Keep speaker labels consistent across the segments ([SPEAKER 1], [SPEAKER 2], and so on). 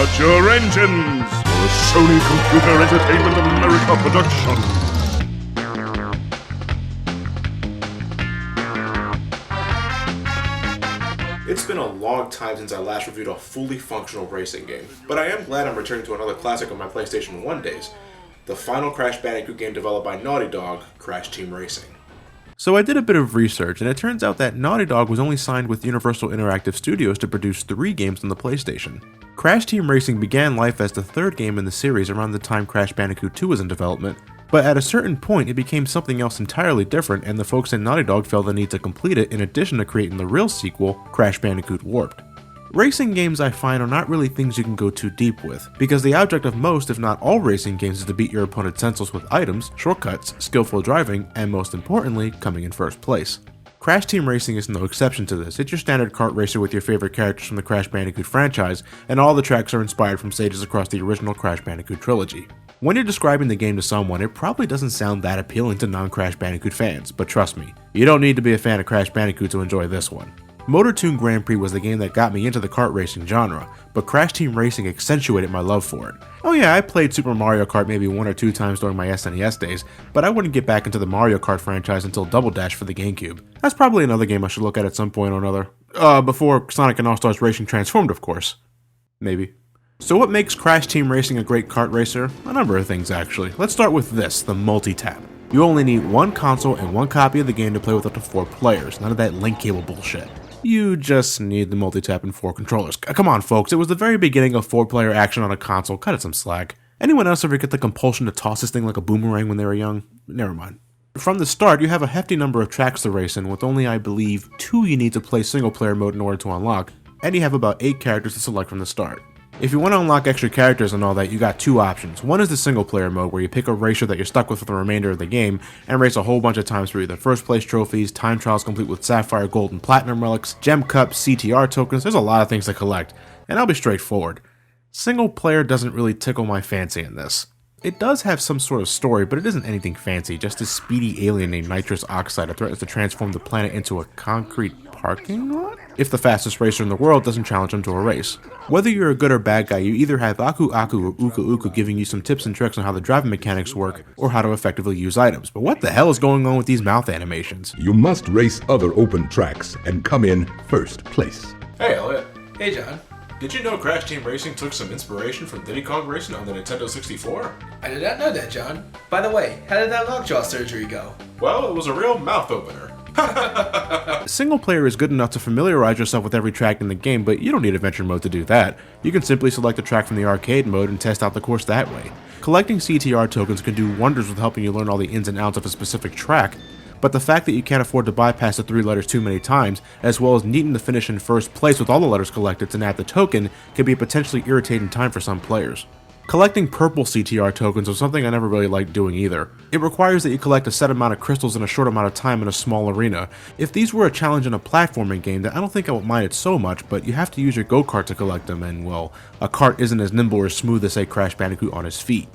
[SPEAKER 1] Start your engines for a Sony Computer Entertainment America production.
[SPEAKER 2] It's been a long time since I last reviewed a fully functional racing game, but I am glad I'm returning to another classic of my PlayStation 1 days, the final Crash Bandicoot game developed by Naughty Dog, Crash Team Racing.
[SPEAKER 3] So I did a bit of research, and it turns out that Naughty Dog was only signed with Universal Interactive Studios to produce 3 games on the PlayStation. Crash Team Racing began life as the 3rd game in the series around the time Crash Bandicoot 2 was in development, but at a certain point it became something else entirely different, and the folks at Naughty Dog felt the need to complete it in addition to creating the real sequel, Crash Bandicoot Warped. Racing games, I find, are not really things you can go too deep with, because the object of most, if not all racing games is to beat your opponent senseless with items, shortcuts, skillful driving, and most importantly, coming in first place. Crash Team Racing is no exception to this. It's your standard kart racer with your favorite characters from the Crash Bandicoot franchise, and all the tracks are inspired from stages across the original Crash Bandicoot trilogy. When you're describing the game to someone, it probably doesn't sound that appealing to non-Crash Bandicoot fans, but trust me, you don't need to be a fan of Crash Bandicoot to enjoy this one. Motor Toon Grand Prix was the game that got me into the kart racing genre, but Crash Team Racing accentuated my love for it. Oh yeah, I played Super Mario Kart maybe 1 or 2 times during my SNES days, but I wouldn't get back into the Mario Kart franchise until Double Dash for the GameCube. That's probably another game I should look at some point or another. Before Sonic and All-Stars Racing transformed, of course. Maybe. So what makes Crash Team Racing a great kart racer? A number of things actually. Let's start with this, the multi-tap. You only need 1 console and 1 copy of the game to play with up to 4 players, none of that link cable bullshit. You just need the multi-tap and 4 controllers. Come on folks, it was the very beginning of 4-player action on a console, cut it some slack. Anyone else ever get the compulsion to toss this thing like a boomerang when they were young? Never mind. From the start, you have a hefty number of tracks to race in, with only, I believe, 2 you need to play single-player mode in order to unlock, and you have about 8 characters to select from the start. If you want to unlock extra characters and all that, you got 2 options. One is the single player mode, where you pick a racer that you're stuck with for the remainder of the game, and race a whole bunch of times for either first place trophies, time trials complete with sapphire, gold, and platinum relics, gem cups, CTR tokens. There's a lot of things to collect, and I'll be straightforward. Single player doesn't really tickle my fancy in this. It does have some sort of story, but it isn't anything fancy, just a speedy alien named Nitrous Oxide that threatens to transform the planet into a concrete parking lot if the fastest racer in the world doesn't challenge him to a race. Whether you're a good or bad guy, you either have Aku Aku or Uku Uku giving you some tips and tricks on how the driving mechanics work or how to effectively use items. But what the hell is going on with these mouth animations?
[SPEAKER 4] You must race other open tracks and come in first place.
[SPEAKER 2] Hey Elliot.
[SPEAKER 5] Hey John.
[SPEAKER 2] Did you know Crash Team Racing took some inspiration from Diddy Kong Racing on the Nintendo 64?
[SPEAKER 5] I did not know that, John. By the way, how did that lockjaw surgery go?
[SPEAKER 2] Well, it was a real mouth opener.
[SPEAKER 3] Single player is good enough to familiarize yourself with every track in the game, but you don't need adventure mode to do that. You can simply select a track from the arcade mode and test out the course that way. Collecting CTR tokens can do wonders with helping you learn all the ins and outs of a specific track, but the fact that you can't afford to bypass the 3 letters too many times, as well as needing to finish in first place with all the letters collected to nab the token, can be a potentially irritating time for some players. Collecting purple CTR tokens was something I never really liked doing either. It requires that you collect a set amount of crystals in a short amount of time in a small arena. If these were a challenge in a platforming game, then I don't think I would mind it so much, but you have to use your go-kart to collect them, and well, a kart isn't as nimble or smooth as say Crash Bandicoot on his feet.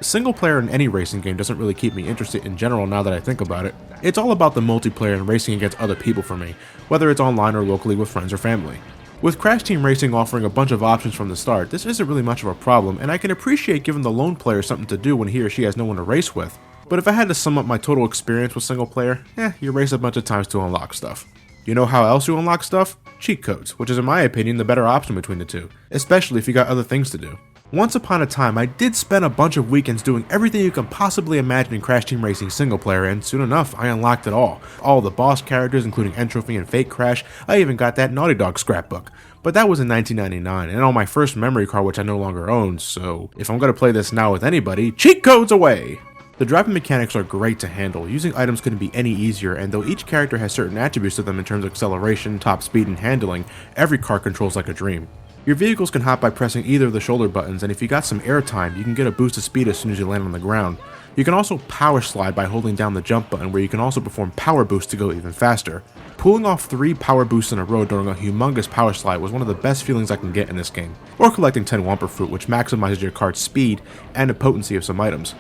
[SPEAKER 3] Single player in any racing game doesn't really keep me interested in general now that I think about it. It's all about the multiplayer and racing against other people for me, whether it's online or locally with friends or family. With Crash Team Racing offering a bunch of options from the start, this isn't really much of a problem, and I can appreciate giving the lone player something to do when he or she has no one to race with. But if I had to sum up my total experience with single player, you race a bunch of times to unlock stuff. You know how else you unlock stuff? Cheat codes, which is in my opinion the better option between the two, especially if you got other things to do. Once upon a time, I did spend a bunch of weekends doing everything you can possibly imagine in Crash Team Racing single player, and soon enough, I unlocked it all. All the boss characters, including Entropy and Fake Crash. I even got that Naughty Dog scrapbook. But that was in 1999, and on my first memory card, which I no longer own, so if I'm gonna play this now with anybody, cheat codes away! The driving mechanics are great to handle. Using items couldn't be any easier, and though each character has certain attributes to them in terms of acceleration, top speed, and handling, every car controls like a dream. Your vehicles can hop by pressing either of the shoulder buttons, and if you got some airtime, you can get a boost of speed as soon as you land on the ground. You can also power slide by holding down the jump button, where you can also perform power boosts to go even faster. Pulling off 3 power boosts in a row during a humongous power slide was one of the best feelings I can get in this game, or collecting 10 Wumper Fruit, which maximizes your kart's speed and the potency of some items.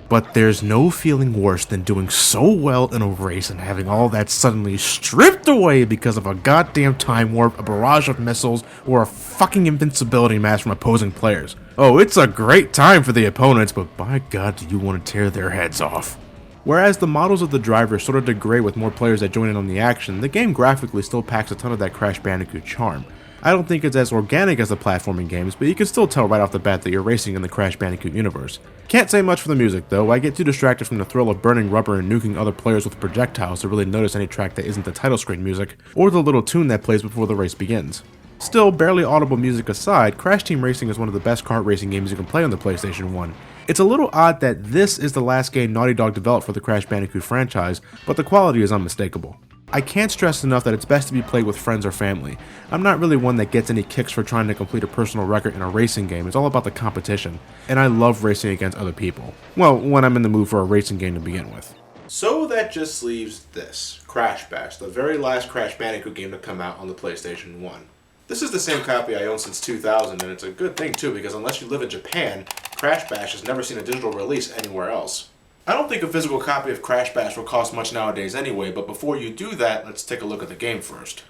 [SPEAKER 3] But there's no feeling worse than doing so well in a race and having all that suddenly stripped away because of a goddamn time warp, a barrage of missiles, or a fucking invincibility match from opposing players. Oh, it's a great time for the opponents, but by God do you want to tear their heads off. Whereas the models of the drivers sort of degrade with more players that join in on the action, the game graphically still packs a ton of that Crash Bandicoot charm. I don't think it's as organic as the platforming games, but you can still tell right off the bat that you're racing in the Crash Bandicoot universe. Can't say much for the music though, I get too distracted from the thrill of burning rubber and nuking other players with projectiles to really notice any track that isn't the title screen music, or the little tune that plays before the race begins. Still, barely audible music aside, Crash Team Racing is one of the best kart racing games you can play on the PlayStation 1. It's a little odd that this is the last game Naughty Dog developed for the Crash Bandicoot franchise, but the quality is unmistakable. I can't stress enough that it's best to be played with friends or family. I'm not really one that gets any kicks for trying to complete a personal record in a racing game, it's all about the competition, and I love racing against other people. Well, when I'm in the mood for a racing game to begin with.
[SPEAKER 2] So that just leaves this, Crash Bash, the very last Crash Bandicoot game to come out on the PlayStation 1. This is the same copy I own since 2000, and it's a good thing too, because unless you live in Japan, Crash Bash has never seen a digital release anywhere else. I don't think a physical copy of Crash Bash will cost much nowadays anyway, but before you do that, let's take a look at the game first.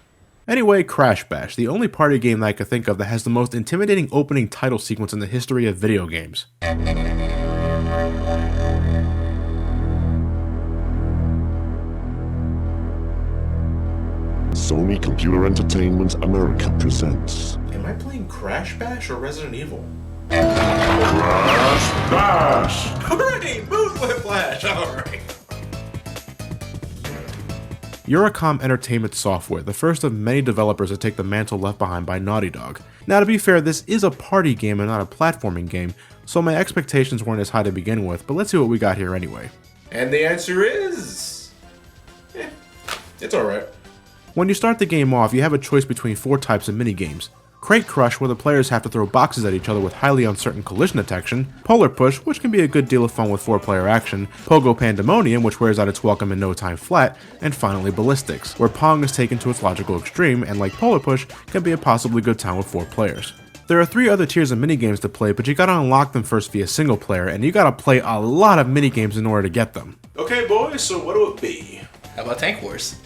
[SPEAKER 3] Anyway, Crash Bash, the only party game that I could think of that has the most intimidating opening title sequence in the history of video games.
[SPEAKER 1] Sony Computer Entertainment America presents
[SPEAKER 2] Am I playing Crash Bash or Resident Evil?
[SPEAKER 1] Crash Bash!
[SPEAKER 2] Hooray! Mood Whiplash! Alright.
[SPEAKER 3] Eurocom Entertainment Software, the first of many developers to take the mantle left behind by Naughty Dog. Now to be fair, this is a party game and not a platforming game, so my expectations weren't as high to begin with, but let's see what we got here anyway.
[SPEAKER 2] And the answer is... it's alright.
[SPEAKER 3] When you start the game off, you have a choice between 4 types of minigames. Crate Crush, where the players have to throw boxes at each other with highly uncertain collision detection, Polar Push, which can be a good deal of fun with 4-player action, Pogo Pandemonium, which wears out its welcome in no time flat, and finally Ballistics, where Pong is taken to its logical extreme and, like Polar Push, can be a possibly good time with 4 players. There are 3 other tiers of minigames to play, but you gotta unlock them first via single player, and you gotta play a lot of minigames in order to get them.
[SPEAKER 2] Okay boys, so what'll it be?
[SPEAKER 5] How about Tank Wars?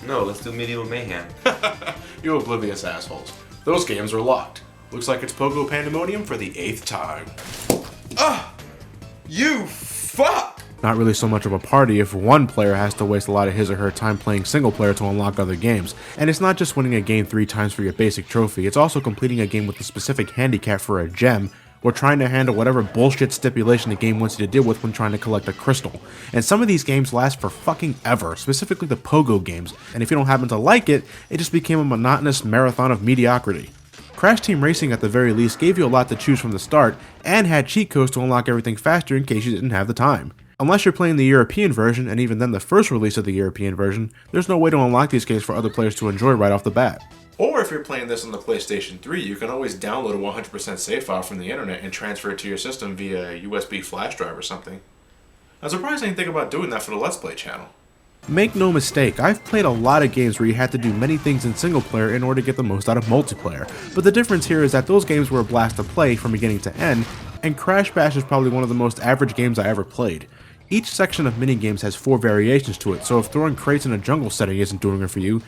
[SPEAKER 6] No, let's do Medieval Mayhem.
[SPEAKER 2] You oblivious assholes. Those games are locked. Looks like it's Pogo Pandemonium for the 8th time.
[SPEAKER 5] You fuck!
[SPEAKER 3] Not really so much of a party if one player has to waste a lot of his or her time playing single player to unlock other games. And it's not just winning a game 3 times for your basic trophy, it's also completing a game with a specific handicap for a gem, or trying to handle whatever bullshit stipulation the game wants you to deal with when trying to collect a crystal. And some of these games last for fucking ever, specifically the Pogo games, and if you don't happen to like it, it just became a monotonous marathon of mediocrity. Crash Team Racing at the very least gave you a lot to choose from the start, and had cheat codes to unlock everything faster in case you didn't have the time. Unless you're playing the European version, and even then the first release of the European version, there's no way to unlock these games for other players to enjoy right off the bat.
[SPEAKER 2] Or if you're playing this on the PlayStation 3, you can always download a 100% save file from the internet and transfer it to your system via a USB flash drive or something. I'm surprised I didn't think about doing that for the Let's Play channel.
[SPEAKER 3] Make no mistake, I've played a lot of games where you had to do many things in single player in order to get the most out of multiplayer, but the difference here is that those games were a blast to play from beginning to end, and Crash Bash is probably one of the most average games I ever played. Each section of minigames has 4 variations to it, so if throwing crates in a jungle setting isn't doing it for you,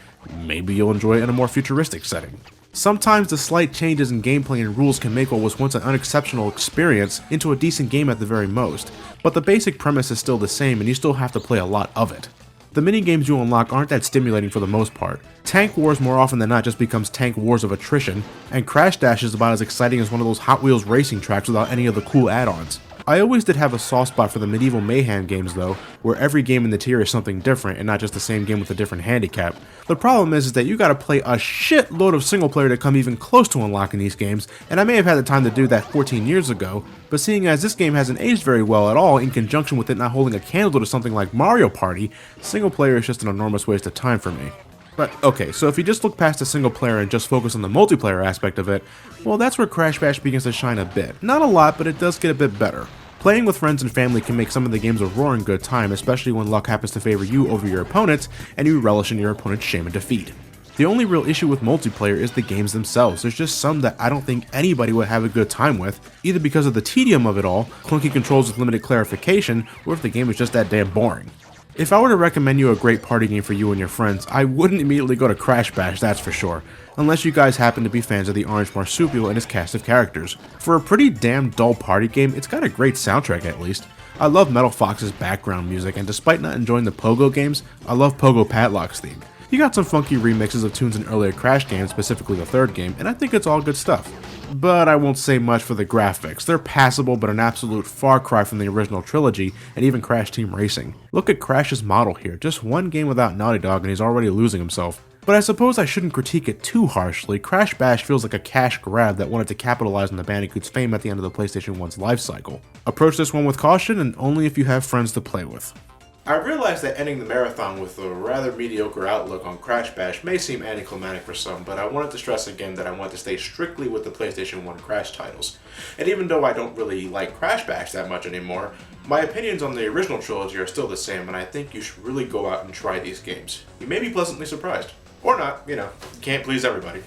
[SPEAKER 3] maybe you'll enjoy it in a more futuristic setting. Sometimes the slight changes in gameplay and rules can make what was once an unexceptional experience into a decent game at the very most, but the basic premise is still the same and you still have to play a lot of it. The minigames you unlock aren't that stimulating for the most part. Tank Wars more often than not just becomes Tank Wars of attrition, and Crash Dash is about as exciting as one of those Hot Wheels racing tracks without any of the cool add-ons. I always did have a soft spot for the Medieval Mayhem games though, where every game in the tier is something different and not just the same game with a different handicap. The problem is that you gotta play a shitload of single player to come even close to unlocking these games, and I may have had the time to do that 14 years ago, but seeing as this game hasn't aged very well at all in conjunction with it not holding a candle to something like Mario Party, single player is just an enormous waste of time for me. But okay, so if you just look past the single player and just focus on the multiplayer aspect of it, well that's where Crash Bash begins to shine a bit. Not a lot, but it does get a bit better. Playing with friends and family can make some of the games a roaring good time, especially when luck happens to favor you over your opponents, and you relish in your opponent's shame and defeat. The only real issue with multiplayer is the games themselves. There's just some that I don't think anybody would have a good time with, either because of the tedium of it all, clunky controls with limited clarification, or if the game is just that damn boring. If I were to recommend you a great party game for you and your friends, I wouldn't immediately go to Crash Bash, that's for sure, unless you guys happen to be fans of the Orange Marsupial and his cast of characters. For a pretty damn dull party game, it's got a great soundtrack at least. I love Metal Fox's background music, and despite not enjoying the Pogo games, I love Pogo Padlock's theme. You got some funky remixes of tunes in earlier Crash games, specifically the third game, and I think it's all good stuff. But I won't say much for the graphics. They're passable, but an absolute far cry from the original trilogy, and even Crash Team Racing. Look at Crash's model here, just one game without Naughty Dog and he's already losing himself. But I suppose I shouldn't critique it too harshly. Crash Bash feels like a cash grab that wanted to capitalize on the Bandicoot's fame at the end of the PlayStation 1's life cycle. Approach this one with caution, and only if you have friends to play with.
[SPEAKER 2] I realize that ending the marathon with a rather mediocre outlook on Crash Bash may seem anticlimactic for some, but I wanted to stress again that I want to stay strictly with the PlayStation 1 Crash titles. And even though I don't really like Crash Bash that much anymore, my opinions on the original trilogy are still the same, and I think you should really go out and try these games. You may be pleasantly surprised. Or not, you can't please everybody.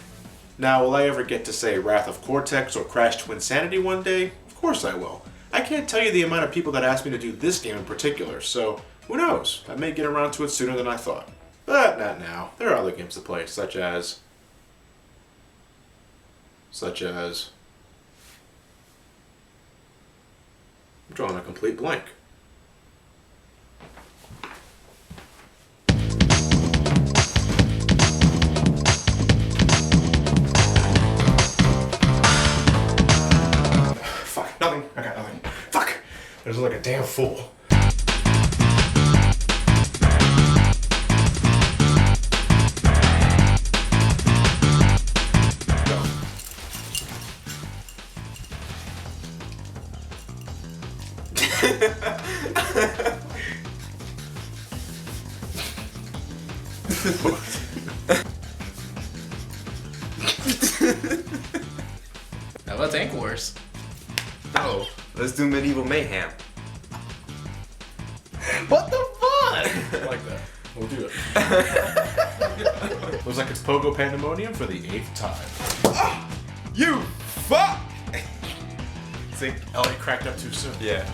[SPEAKER 2] Now, will I ever get to say Wrath of Cortex or Crash Twinsanity one day? Of course I will. I can't tell you the amount of people that asked me to do this game in particular, so who knows? I may get around to it sooner than I thought. But not now. There are other games to play, such as... I'm drawing a complete blank. Fuck, nothing. I got nothing. Fuck! I was like a damn fool.
[SPEAKER 5] How about Tank Wars?
[SPEAKER 6] No, let's do Medieval Mayhem.
[SPEAKER 5] What the fuck?
[SPEAKER 2] I like that. We'll do it. Looks like it's Pogo Pandemonium for the 8th time.
[SPEAKER 6] You fuck!
[SPEAKER 2] Think Elliot cracked up too soon.
[SPEAKER 6] Yeah.